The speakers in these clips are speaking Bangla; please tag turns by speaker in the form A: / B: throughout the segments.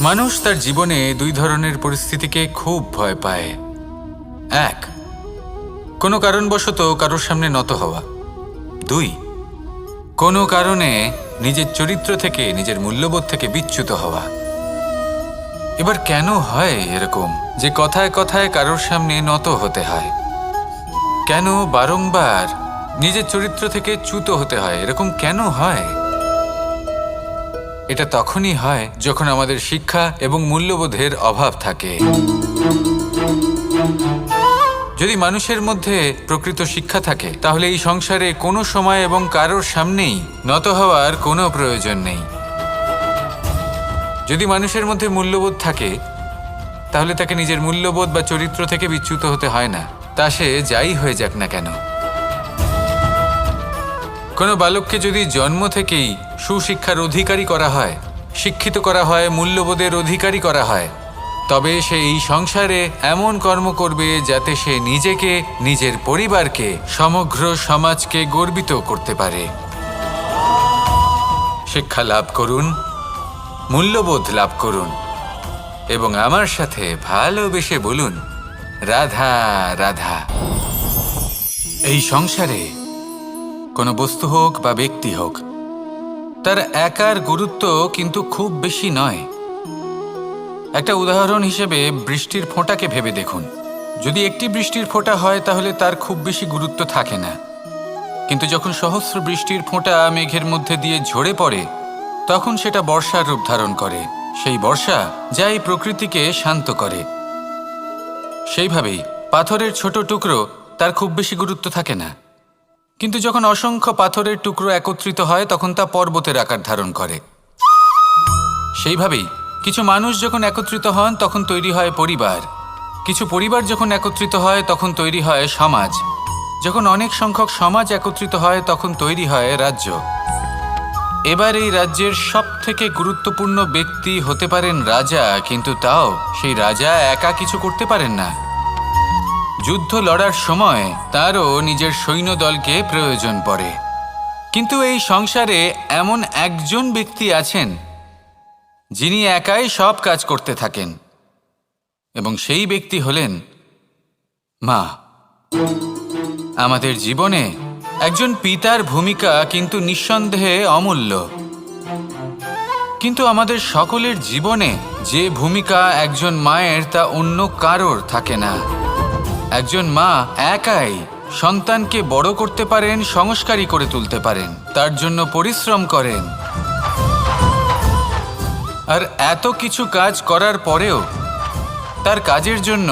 A: মানুষ তার জীবনে দুই ধরনের পরিস্থিতিকে খুব ভয় পায়। এক, কোনো কারণবশত কারোর সামনে নত হওয়া। দুই, কোনো কারণে নিজের চরিত্র থেকে, নিজের মূল্যবোধ থেকে বিচ্যুত হওয়া। এবার কেন হয় এরকম যে কথায় কথায় কারোর সামনে নত হতে হয়? কেন বারংবার নিজের চরিত্র থেকে চ্যুত হতে হয়? এরকম কেন হয়? এটা তখনই হয় যখন আমাদের শিক্ষা এবং মূল্যবোধের অভাব থাকে। যদি মানুষের মধ্যে প্রকৃত শিক্ষা থাকে তাহলে এই সংসারে কোনো সময় এবং কারোর সামনেই নত হওয়ার কোনো প্রয়োজন নেই। যদি মানুষের মধ্যে মূল্যবোধ থাকে তাহলে তাকে নিজের মূল্যবোধ বা চরিত্র থেকে বিচ্যুত হতে হয় না, তা সে যাই হয়ে যাক না কেন। কোনো বালককে যদি জন্ম থেকেই সুশিক্ষার অধিকারী করা হয়, শিক্ষিত করা হয়, মূল্যবোধের অধিকারী করা হয়, তবে সে এই সংসারে এমন কর্ম করবে যাতে সে নিজেকে, নিজের পরিবারকে, সমগ্র সমাজকে গর্বিত করতে পারে। শিক্ষা লাভ করুন, মূল্যবোধ লাভ করুন এবং আমার সাথে ভালোবেসে বলুন, রাধা রাধা। এই সংসারে কোনো বস্তু হোক বা ব্যক্তি হোক, তার একার গুরুত্ব কিন্তু খুব বেশি নয়। একটা উদাহরণ হিসেবে বৃষ্টির ফোঁটাকে ভেবে দেখুন। যদি একটি বৃষ্টির ফোঁটা হয় তাহলে তার খুব বেশি গুরুত্ব থাকে না, কিন্তু যখন সহস্র বৃষ্টির ফোঁটা মেঘের মধ্যে দিয়ে ঝরে পড়ে তখন সেটা বর্ষার রূপ ধারণ করে। সেই বর্ষা যা এই প্রকৃতিকে শান্ত করে। সেইভাবেই পাথরের ছোট টুকরো, তার খুব বেশি গুরুত্ব থাকে না, কিন্তু যখন অসংখ্য পাথরের টুকরো একত্রিত হয় তখন তা পর্বতের আকার ধারণ করে। সেইভাবেই কিছু মানুষ যখন একত্রিত হন তখন তৈরি হয় পরিবার, কিছু পরিবার যখন একত্রিত হয় তখন তৈরি হয় সমাজ, যখন অনেক সংখ্যক সমাজ একত্রিত হয় তখন তৈরি হয় রাজ্য। এবার এই রাজ্যের সবথেকে গুরুত্বপূর্ণ ব্যক্তি হতে পারেন রাজা, কিন্তু তাও সেই রাজা একা কিছু করতে পারেন না। যুদ্ধ লড়ার সময় তারও নিজের সৈন্যদলকে প্রয়োজন পড়ে। কিন্তু এই সংসারে এমন একজন ব্যক্তি আছেন যিনি একাই সব কাজ করতে থাকেন, এবং সেই ব্যক্তি হলেন মা। আমাদের জীবনে একজন পিতার ভূমিকা কিন্তু নিঃসন্দেহে অমূল্য, কিন্তু আমাদের সকলের জীবনে যে ভূমিকা একজন মায়ের তা অন্য কারোর থাকে না। একজন মা একাই সন্তানকে বড় করতে পারেন, সংস্কারী করে তুলতে পারেন, তার জন্য পরিশ্রম করেন। আর এত কিছু কাজ করার পরেও তার কাজের জন্য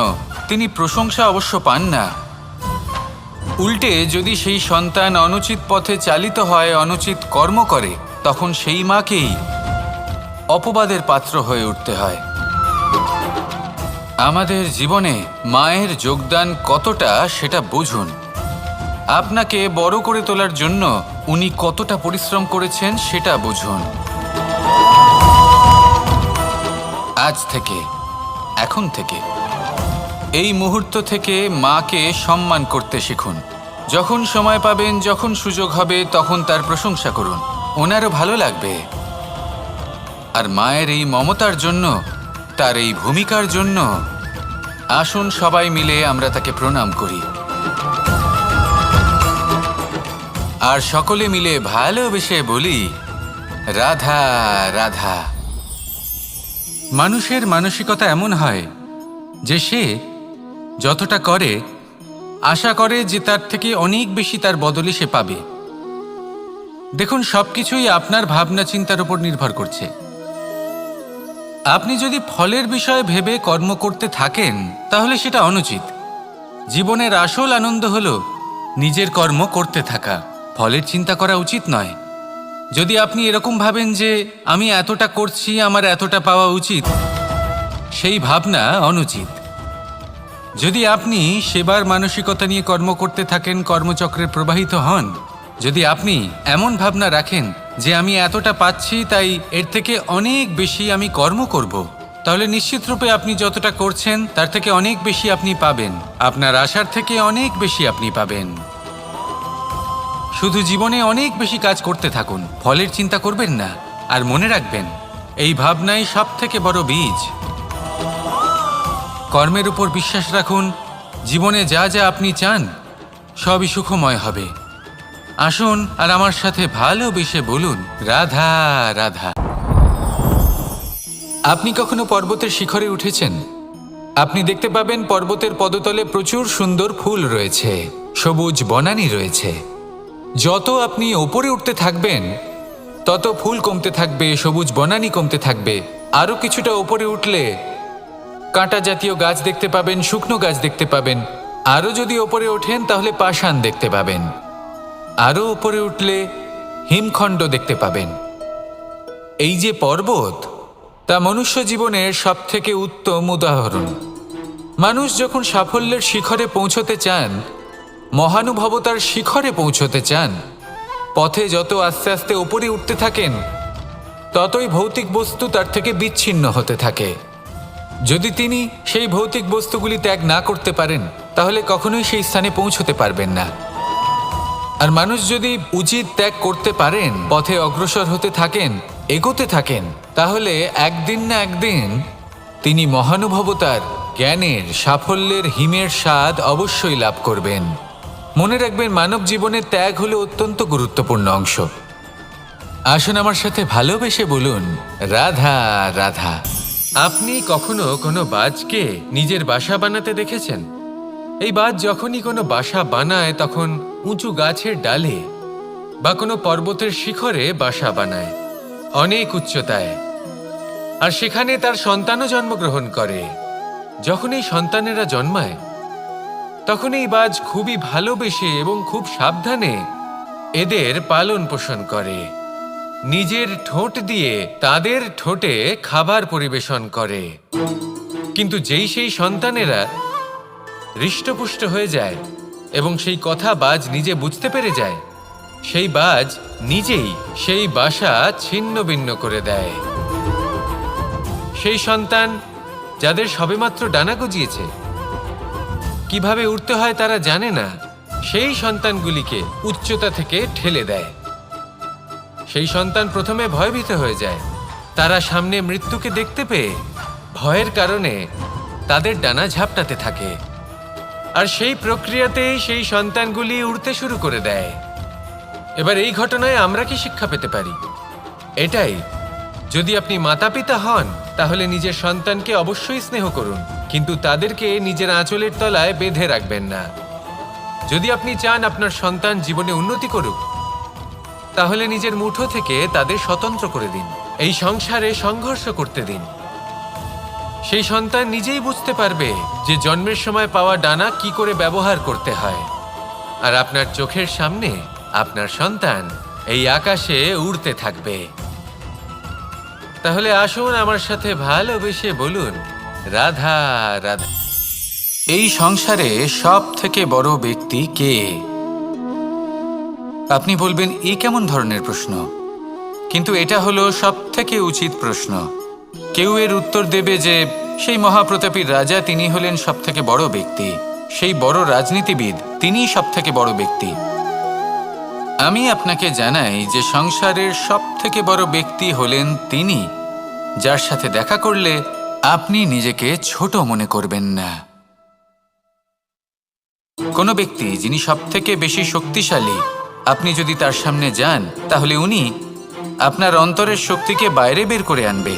A: তিনি প্রশংসা অবশ্য পান না। উল্টে যদি সেই সন্তান অনুচিত পথে চালিত হয়, অনুচিত কর্ম করে, তখন সেই মাকেই অপবাদের পাত্র হয়ে উঠতে হয়। আমাদের জীবনে মায়ের যোগদান কতটা সেটা বুঝুন। আপনাকে বড় করে তোলার জন্য উনি কতটা পরিশ্রম করেছেন সেটা বুঝুন। আজ থেকে, এখন থেকে, এই মুহূর্ত থেকে মাকে সম্মান করতে শিখুন। যখন সময় পাবেন, যখন সুযোগ হবে, তখন তার প্রশংসা করুন, ওনারও ভালো লাগবে। আর মায়ের এই মমতার জন্য, তার এই ভূমিকার জন্য আসুন সবাই মিলে আমরা তাকে প্রণাম করি, আর সকলে মিলে ভালোবেসে বলি, রাধা রাধা। মানুষের মানসিকতা এমন হয় যে সে যতটা করে আশা করে যে তার থেকে অনেক বেশি তার বদলে সে পাবে। দেখুন, সবকিছুই আপনার ভাবনা চিন্তার উপর নির্ভর করছে। আপনি যদি ফলের বিষয়ে ভেবে কর্ম করতে থাকেন তাহলে সেটা অনুচিত। জীবনের আসল আনন্দ হলো নিজের কর্ম করতে থাকা, ফলের চিন্তা করা উচিত নয়। যদি আপনি এরকম ভাবেন যে আমি এতটা করছি, আমার এতটা পাওয়া উচিত, সেই ভাবনা অনুচিত। যদি আপনি সেবার মানসিকতা নিয়ে কর্ম করতে থাকেন, কর্মচক্রে প্রবাহিত হন, যদি আপনি এমন ভাবনা রাখেন যে আমি এতটা পাচ্ছি তাই এর থেকে অনেক বেশি আমি কর্ম করব, তাহলে নিশ্চিতরূপে আপনি যতটা করছেন তার থেকে অনেক বেশি আপনি পাবেন, আপনার আশার থেকে অনেক বেশি আপনি পাবেন। শুধু জীবনে অনেক বেশি কাজ করতে থাকুন, ফলের চিন্তা করবেন না। আর মনে রাখবেন, এই ভাবনাই সব থেকে বড় বীজ। কর্মের উপর বিশ্বাস রাখুন, জীবনে যা যা আপনি চান সবই সুখময় হবে। আসুন আর আমার সাথে ভালোবেসে বলুন, রাধা রাধা। আপনি কখনো পর্বতের শিখরে উঠেছেন? আপনি দেখতে পাবেন পর্বতের পদতলে প্রচুর সুন্দর ফুল রয়েছে, সবুজ বনানী রয়েছে। যত আপনি ওপরে উঠতে থাকবেন তত ফুল কমতে থাকবে, সবুজ বনানী কমতে থাকবে। আরও কিছুটা ওপরে উঠলে কাঁটা জাতীয় গাছ দেখতে পাবেন, শুকনো গাছ দেখতে পাবেন। আরও যদি ওপরে ওঠেন তাহলে পাষাণ দেখতে পাবেন। আরও ওপরে উঠলে হিমখণ্ড দেখতে পাবেন। এই যে পর্বত, তা মনুষ্য জীবনের সবথেকে উত্তম উদাহরণ। মানুষ যখন সাফল্যের শিখরে পৌঁছতে চান, মহানুভবতার শিখরে পৌঁছতে চান, পথে যত আস্তে আস্তে ওপরে উঠতে থাকেন ততই ভৌতিক বস্তু তার থেকে বিচ্ছিন্ন হতে থাকে। যদি তিনি সেই ভৌতিক বস্তুগুলি ত্যাগ না করতে পারেন তাহলে কখনোই সেই স্থানে পৌঁছতে পারবেন না। আর মানুষ যদি উচিত ত্যাগ করতে পারেন, পথে অগ্রসর হতে থাকেন, এগোতে থাকেন, তাহলে একদিন না একদিন তিনি মহানুভবতার, জ্ঞানের, সাফল্যের হিমের স্বাদ অবশ্যই লাভ করবেন। মনে রাখবেন, মানব জীবনের ত্যাগ হলো অত্যন্ত গুরুত্বপূর্ণ অংশ। আসুন আমার সাথে ভালোবেসে বলুন, রাধা রাধা। আপনি কখনো কোনো বাজকে নিজের বাসা বানাতে দেখেছেন? এই বাজ যখনই কোনো বাসা বানায় তখন উঁচু গাছের ডালে বা কোনো পর্বতের শিখরে বাসা বানায়, অনেক উচ্চতায়। আর সেখানে তার সন্তানও জন্মগ্রহণ করে। যখন এই সন্তানেরা জন্মায় তখন এই বাজ খুবই ভালোবেসে এবং খুব সাবধানে এদের পালন পোষণ করে। নিজের ঠোঁট দিয়ে তাদের ঠোঁটে খাবার পরিবেশন করে। কিন্তু যেই সেই সন্তানেরা হৃষ্টপুষ্ট হয়ে যায় এবং সেই কথা বাজ নিজে বুঝতে পেরে যায়, সেই বাজ নিজেই সেই বাসা ছিন্ন ভিন্ন করে দেয়। সেই সন্তান যাদের সবেমাত্র ডানা গজিয়েছে, কিভাবে উড়তে হয় তারা জানে না, সেই সন্তানগুলিকে উচ্চতা থেকে ঠেলে দেয়। সেই সন্তান প্রথমে ভয়ভীত হয়ে যায়। তারা সামনে মৃত্যুকে দেখতে পেয়ে ভয়ের কারণে তাদের ডানা ঝাপটাতে থাকে। আর সেই প্রক্রিয়াতেই সেই সন্তানগুলি উড়তে শুরু করে দেয়। এবার এই ঘটনায় আমরা কি শিক্ষা পেতে পারি? এটাই, যদি আপনি মাতা পিতা হন তাহলে নিজের সন্তানকে অবশ্যই স্নেহ করুন, কিন্তু তাদেরকে নিজের আঁচলের তলায় বেঁধে রাখবেন না। যদি আপনি চান আপনার সন্তান জীবনে উন্নতি করুক, তাহলে নিজের মুঠো থেকে তাদের স্বতন্ত্র করে দিন। এই সংসারে সংঘর্ষ করতে দিন। সেই সন্তান নিজেই বুঝতে পারবে যে জন্মের সময় পাওয়া ডানা কি করে ব্যবহার করতে হয়। আর আপনার চোখের সামনে আপনার সন্তান এই আকাশে উড়তে থাকবে। তাহলে আসুন আমার সাথে ভালোবেসে বলুন, রাধা রাধা। এই সংসারে সব থেকে বড় ব্যক্তি কে? আপনি বলবেন, এ কেমন ধরনের প্রশ্ন? কিন্তু এটা হলো সব থেকে উচিত প্রশ্ন। কেউ এর উত্তর দেবে যে সেই মহাপ্রতাপী রাজা, তিনি হলেন সব থেকে বড় ব্যক্তি, সেই বড় রাজনীতিবিদ, তিনিই সব থেকে বড় ব্যক্তি। আমি আপনাকে জানাই যে সংসারের সব থেকে বড় ব্যক্তি হলেন তিনি, যার সাথে দেখা করলে আপনি নিজেকে ছোট মনে করবেন না। কোনো ব্যক্তি যিনি সব থেকে বেশি শক্তিশালী, আপনি যদি তার সামনে যান তাহলে উনি আপনার অন্তরের শক্তিকে বাইরে বের করে আনবে।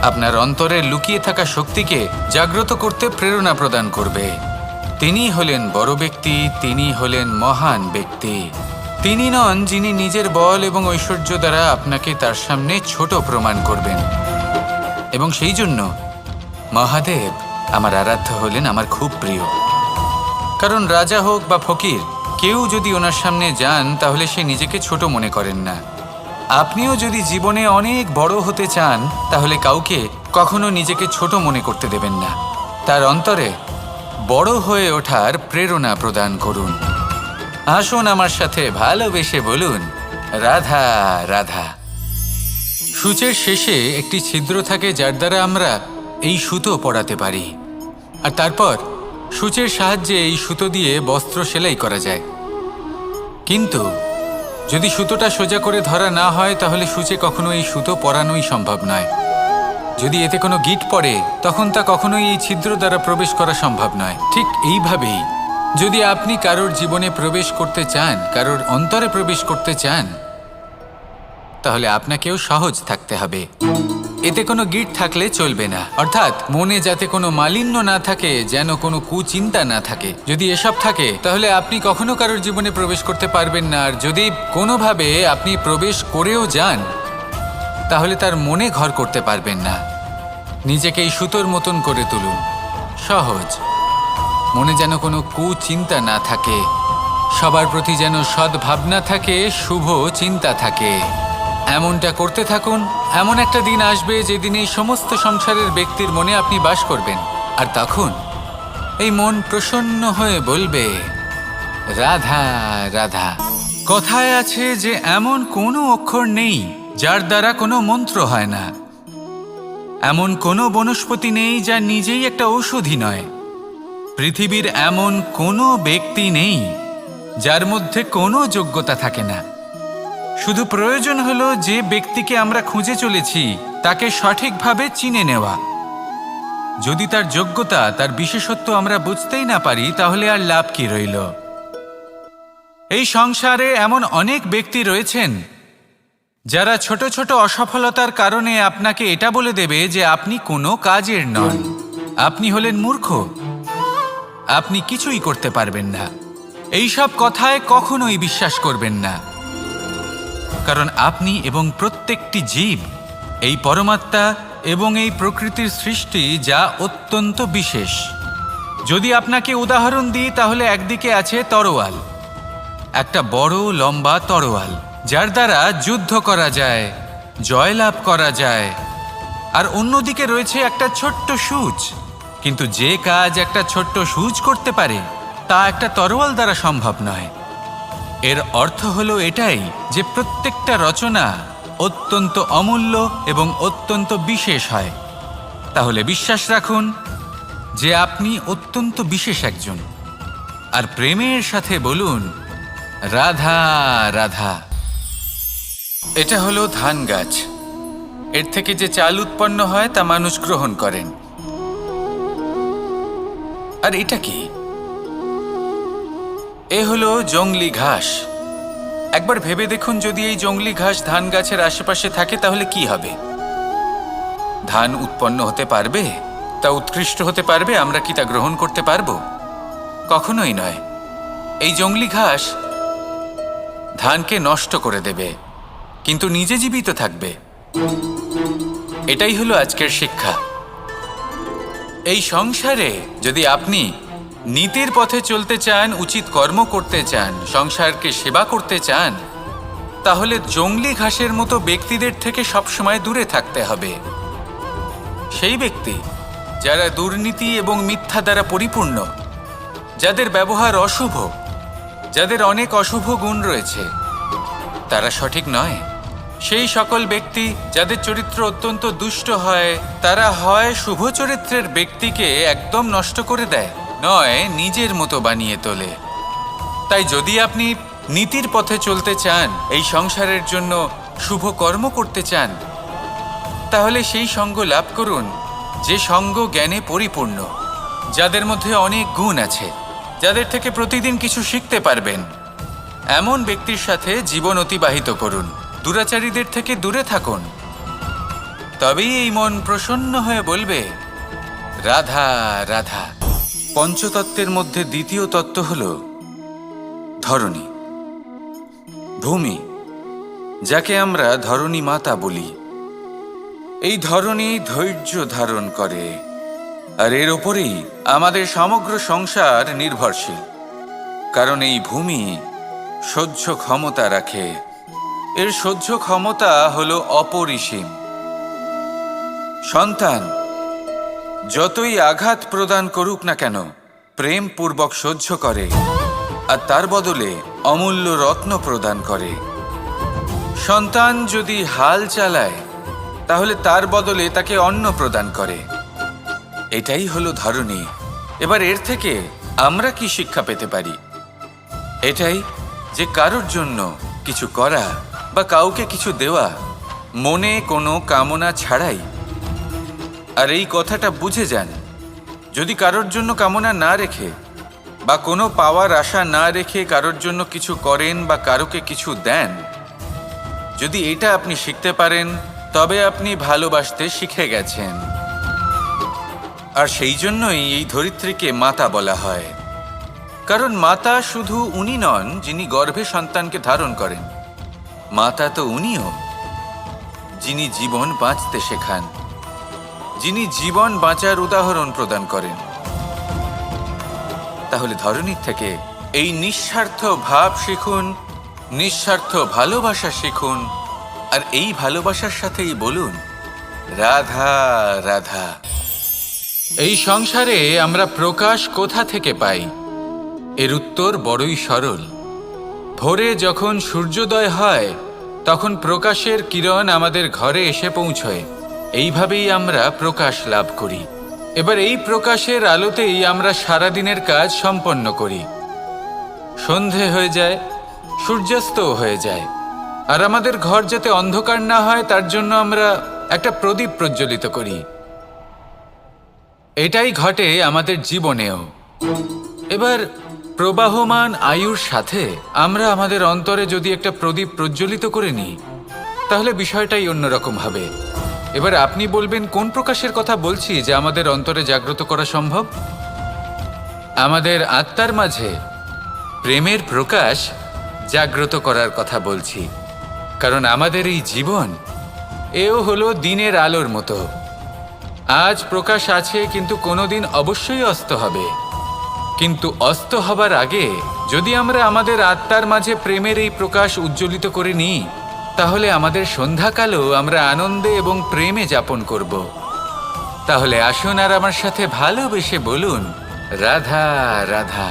A: আপনার অন্তরের লুকিয়ে থাকা শক্তিকে জাগ্রত করতে প্রেরণা প্রদান করবে। তিনি হলেন বড় ব্যক্তি, তিনি হলেন মহান ব্যক্তি। তিনি নন যিনি নিজের বল এবং ঐশ্বর্য দ্বারা আপনাকে তার সামনে ছোট প্রমাণ করবেন। এবং সেই জন্য মহাদেব আমার আরাধ্য হলেন আমার খুব প্রিয়। কারণ রাজা হোক বা ফকির, কেউ যদি ওনার সামনে যান তাহলে সে নিজেকে ছোট মনে করেন না। আপনিও যদি জীবনে অনেক বড় হতে চান তাহলে কাউকে কখনো নিজেকে ছোট মনে করতে দেবেন না। তার অন্তরে বড় হয়ে ওঠার প্রেরণা প্রদান করুন। আসুন আমার সাথে ভালোবেসে বলুন, রাধা রাধা। সূচের শেষে একটি ছিদ্র থাকে যার দ্বারা আমরা এই সুতো পরাতে পারি। আর তারপর সূচের সাহায্যে এই সুতো দিয়ে বস্ত্র সেলাই করা যায়। কিন্তু যদি সুতোটা সোজা করে ধরা না হয় তাহলে সূচে কখনো এই সুতো পরানোই সম্ভব নয়। যদি এতে কোনো গিঁট পড়ে তখন তা কখনোই এই ছিদ্র দ্বারা প্রবেশ করা সম্ভব নয়। ঠিক এইভাবেই যদি আপনি কারোর জীবনে প্রবেশ করতে চান, কারোর অন্তরে প্রবেশ করতে চান, তাহলে আপনাকেও সহজ থাকতে হবে। এতে কোনো গিঁট থাকলে চলবে না, অর্থাৎ মনে যাতে কোনো মালিন্য না থাকে, যেন কোনো কুচিন্তা না থাকে। যদি এসব থাকে তাহলে আপনি কখনো কারোর জীবনে প্রবেশ করতে পারবেন না। আর যদি কোনোভাবে আপনি প্রবেশ করেও যান তাহলে তার মনে ঘর করতে পারবেন না। নিজেকে এই সুতোর মতন করে তুলুন, সহজ। মনে যেন কোনো কুচিন্তা না থাকে, সবার প্রতি যেন সদ্ভাবনা থাকে, শুভ চিন্তা থাকে। এমনটা করতে থাকুন। এমন একটা দিন আসবে যেদিন এই সমস্ত সংসারের ব্যক্তির মনে আপনি বাস করবেন, আর তখন এই মন প্রসন্ন হয়ে বলবে, রাধা রাধা। কথায় আছে যে এমন কোনো অক্ষর নেই যার দ্বারা কোনো মন্ত্র হয় না, এমন কোনো বনস্পতি নেই যা নিজেই একটা ঔষধি নয়, পৃথিবীর এমন কোনো ব্যক্তি নেই যার মধ্যে কোনো যোগ্যতা থাকে না। শুধু প্রয়োজন হলো যে ব্যক্তিকে আমরা খুঁজে চলেছি তাকে সঠিকভাবে চিনে নেওয়া। যদি তার যোগ্যতা, তার বিশেষত্ব আমরা বুঝতেই না পারি তাহলে আর লাভ কি রইল? এই সংসারে এমন অনেক ব্যক্তি রয়েছেন যারা ছোট ছোট অসফলতার কারণে আপনাকে এটা বলে দেবে যে আপনি কোনো কাজের নন, আপনি হলেন মূর্খ, আপনি কিছুই করতে পারবেন না। এইসব কথায় কখনোই বিশ্বাস করবেন না, কারণ আপনি এবং প্রত্যেকটি জীব এই পরমাত্মা এবং এই প্রকৃতির সৃষ্টি, যা অত্যন্ত বিশেষ। যদি আপনাকে উদাহরণ দিই তাহলে একদিকে আছে তরোয়াল, একটা বড় লম্বা তরোয়াল যার দ্বারা যুদ্ধ করা যায়, জয়লাভ করা যায়। আর অন্যদিকে রয়েছে একটা ছোট্ট সূচ, কিন্তু যে কাজ একটা ছোট্ট সূচ করতে পারে তা একটা তরোয়াল দ্বারা সম্ভব নয়। এর অর্থ হলো এটাই যে প্রত্যেকটা রচনা অত্যন্ত অমূল্য এবং অত্যন্ত বিশেষ হয়। তাহলে বিশ্বাস রাখুন যে আপনি অত্যন্ত বিশেষ একজন, আর প্রেমের সাথে বলুন, রাধা রাধা। এটা হলো ধান গাছ। এর থেকে যে চাল উৎপন্ন হয় তা মানুষ গ্রহণ করেন। আর এটা কি? এ হলো জংলি ঘাস। একবার ভেবে দেখুন, যদি এই জংলি ঘাস ধান গাছের আশেপাশে থাকে তাহলে কি হবে? ধান উৎপন্ন হতে পারবে? তা উৎকৃষ্ট হতে পারবে? আমরা কি তা গ্রহণ করতে পারবো? কখনোই নয়। এই জংলি ঘাস ধানকে নষ্ট করে দেবে, কিন্তু নিজে জীবিত থাকবে। এটাই হলো আজকের শিক্ষা। এই সংসারে যদি আপনি নীতির পথে চলতে চান, উচিত কর্ম করতে চান, সংসারকে সেবা করতে চান, তাহলে জংলি ঘাসের মতো ব্যক্তিদের থেকে সবসময় দূরে থাকতে হবে। সেই ব্যক্তি যারা দুর্নীতি এবং মিথ্যা দ্বারা পরিপূর্ণ, যাদের ব্যবহার অশুভ, যাদের অনেক অশুভ গুণ রয়েছে, তারা সঠিক নয়। সেই সকল ব্যক্তি যাদের চরিত্র অত্যন্ত দুষ্ট হয়, তারা হয় শুভ চরিত্রের ব্যক্তিকে একদম নষ্ট করে দেয়, নয় নিজের মতো বানিয়ে তোলে। তাই যদি আপনি নীতির পথে চলতে চান, এই সংসারের জন্য শুভ কর্ম করতে চান, তাহলে সেই সঙ্গ লাভ করুন যে সঙ্গ জ্ঞানে পরিপূর্ণ, যাদের মধ্যে অনেক গুণ আছে, যাদের থেকে প্রতিদিন কিছু শিখতে পারবেন। এমন ব্যক্তির সাথে জীবন অতিবাহিত করুন, দুরাচারীদের থেকে দূরে থাকুন। তবেই এই মন প্রসন্ন হয়ে বলবে, রাধা রাধা। পঞ্চতত্ত্বের মধ্যে দ্বিতীয় তত্ত্ব হল ধরণী, ভূমি, যাকে আমরা ধরণী মাতা বলি। এই ধরণী ধৈর্য ধারণ করে, আর এর ওপরেই আমাদের সমগ্র সংসার নির্ভরশীল। কারণ এই ভূমি সহ্য ক্ষমতা রাখে, এর সহ্য ক্ষমতা হলো অপরিসীম। সন্তান যতই আঘাত প্রদান করুক না কেন, প্রেম পূর্বক সহ্য করে, আর তার বদলে অমূল্য রত্ন প্রদান করে। সন্তান যদি হাল চালায় তাহলে তার বদলে তাকে অন্ন প্রদান করে। এটাই হলো ধরণী। এবার এর থেকে আমরা কি শিক্ষা পেতে পারি? এটাই যে কারোর জন্য কিছু করা বা কাউকে কিছু দেওয়া মনে কোনো কামনা ছাড়াই। আর এই কথাটা বুঝে যান, যদি কারোর জন্য কামনা না রেখে বা কোনো পাওয়ার আশা না রেখে কারোর জন্য কিছু করেন বা কারোকে কিছু দেন, যদি এটা আপনি শিখতে পারেন তবে আপনি ভালোবাসতে শিখে গেছেন। আর সেই জন্যই এই ধরিত্রীকে মাতা বলা হয়, কারণ মাতা শুধু উনি নন যিনি গর্ভে সন্তানকে ধারণ করেন, মাতা তো উনিও যিনি জীবন বাঁচতে শেখান, যিনি জীবন বাঁচার উদাহরণ প্রদান করেন। তাহলে ধরনীর থেকে এই নিঃস্বার্থ ভাব শিখুন, নিঃস্বার্থ ভালোবাসা শিখুন, আর এই ভালোবাসার সাথেই বলুন রাধা রাধা। এই সংসারে আমরা প্রকাশ কোথা থেকে পাই? এর উত্তর বড়ই সরল। ভোরে যখন সূর্যোদয় হয় তখন প্রকাশের কিরণ আমাদের ঘরে এসে পৌঁছয়। এইভাবেই আমরা প্রকাশ লাভ করি। এবার এই প্রকাশের আলোতেই আমরা সারাদিনের কাজ সম্পন্ন করি। সন্ধে হয়ে যায়, সূর্যাস্তও হয়ে যায়, আর আমাদের ঘর যাতে অন্ধকার না হয় তার জন্য আমরা একটা প্রদীপ প্রজ্বলিত করি। এটাই ঘটে আমাদের জীবনেও। এবার প্রবাহমান আয়ুর সাথে আমরা আমাদের অন্তরে যদি একটা প্রদীপ প্রজ্বলিত করে নিই তাহলে বিষয়টাই অন্যরকম হবে। এবার আপনি বলবেন কোন প্রকাশের কথা বলছি যা আমাদের অন্তরে জাগ্রত করা সম্ভব? আমাদের আত্মার মাঝে প্রেমের প্রকাশ জাগ্রত করার কথা বলছি। কারণ আমাদের এই জীবন এও হলো দিনের আলোর মতো। আজ প্রকাশ আছে, কিন্তু কোনোদিন অবশ্যই অস্ত হবে। কিন্তু অস্ত হবার আগে যদি আমরা আমাদের আত্মার মাঝে প্রেমের এই প্রকাশ উজ্জ্বলিত করে নিই তাহলে আমাদের সন্ধ্যাকালও আমরা আনন্দে এবং প্রেমে যাপন করব। তাহলে আসুন আর আমার সাথে ভালোবেসে বলুন রাধা রাধা।